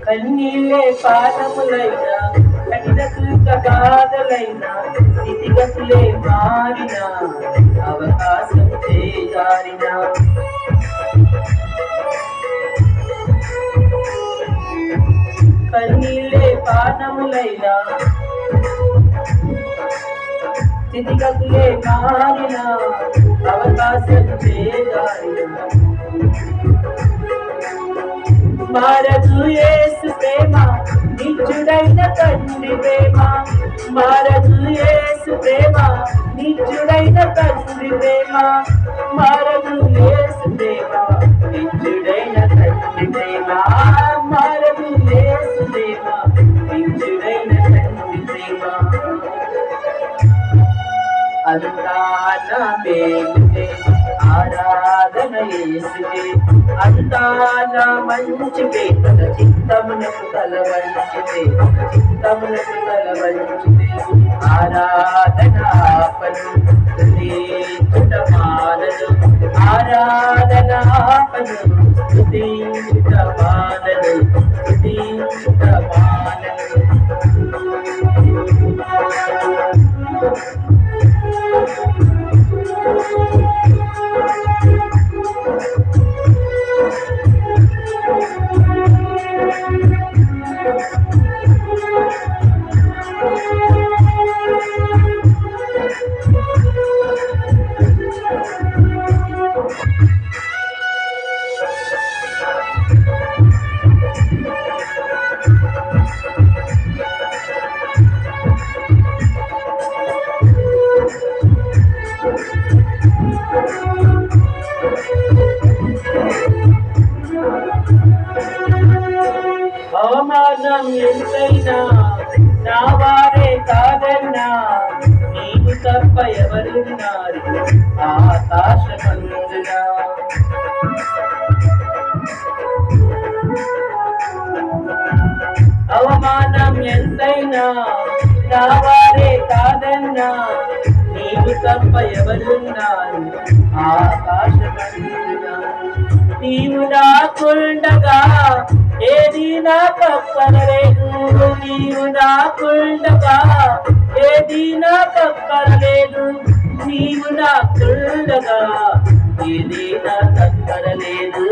కన్నీళ్ళే పాదములైనా కఠిన కృత బాధలైనా స్థితిగతులే మారిన అవకాశం చేజారిన కన్నీళ్ళే పాదములైనా స్థితిగతులే మారిన అవకాశం చేజారిన మారదు యేసు ప్రేమ నిత్యుడైన తండ్రి ప్రేమ మారదు యేసు ప్రేమ నిత్యుడైన తండ్రి ప్రేమ మారదు యేసు ప్రేమ నిత్యుడైన తండ్రి ప్రేమ మారదు యేసు ప్రేమ నిత్యుడైన తండ్రి ప్రేమ అంతా నా మేలుకే ఆరాధన యేసుకే అంతా నా మంచికే తన చిత్తమునకు తలవంచితే చిత్తమునకు తలవంచితే ఆరాధన ఆపను స్తుతించుట మానను ఆరాధన ఆపను స్తుతించుట మానను స్తుతించుట మానను అవమానం ఎంతైనా నా వారే కాదన్నా నీకు తప్ప ఎవరున్నారు ఆకాశమందున అవమానం ఎంతైనా నా వారే కాదన్నా నీకు తప్ప ఎవరున్నారు ఆకాశమందున నీవు నాకుండగా ఏది నాకు అక్కరలేదు నీవు నాకుండగా ఏది నాకు అక్కరలేదు నీవు నాకుండగా ఏది నాకు అక్కరలేదు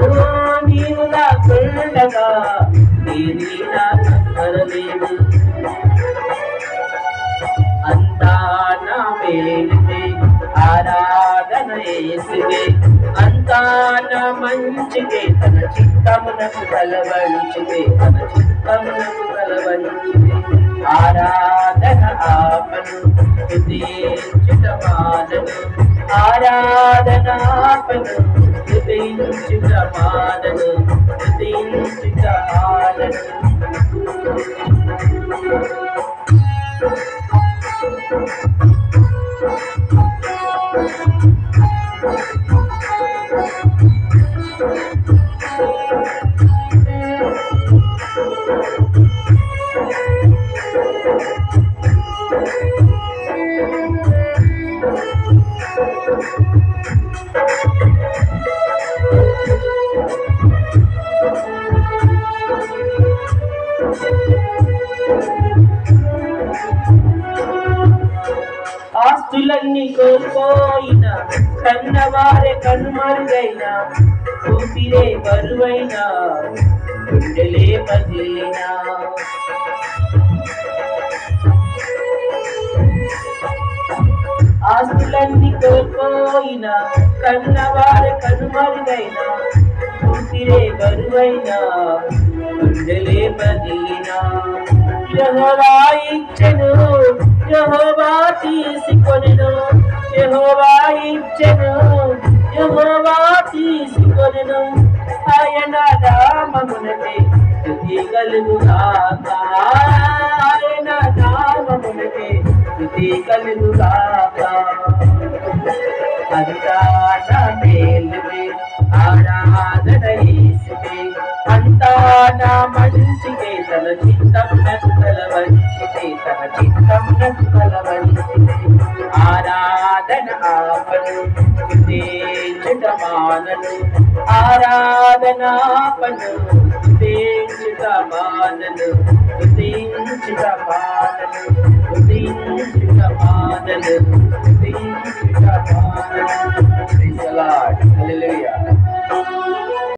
నీవు నాకుండగా ఏది నాకు అక్కరలేదు అంతా నా మేలుకే ఆరాధన యేసుకే అంతా నా మంచికే తన చిత్తమునకు తలవంచితే తన చిత్తమునకు తలవంచితే ఆరాధన ఆపను స్తుతించుట మానను ఆరాధన ఆపను స్తుతించుట మానను స్తుతించుట మానను ఆస్తులన్నీ కోల్పోయిన కన్నవారే కనుమరుగైన ఊపిరే బరువైన గుండెలే పగిలిన ఆస్తులన్నీ కోల్పోయిన కన్నవారే కనుమరుగైన ఊపిరే బరువైన గుండెలే పగిలిన యెహోవా ఇచ్చెను యెహోవా తీసుకొనెను యెహోవా ఇచ్చెను యెహోవా తీసుకొనెను ఆయన నామమునకే స్తుతి కలుగుగాక ఆయన నామమునకే స్తుతి కలుగుగాక అంతా నా మేలుకే ఆరాధన యేసుకే నా మంచికే తన చిత్తం నక్కల వంచితే తన చిత్తం నక్కల వంచితే ఆరాధన ఆపను స్తుతించుట మానను ఆరాధనాపను స్తుతించుట మానను స్తుతించుట మానను స్తుతించుట మానను స్తుతించుట మానను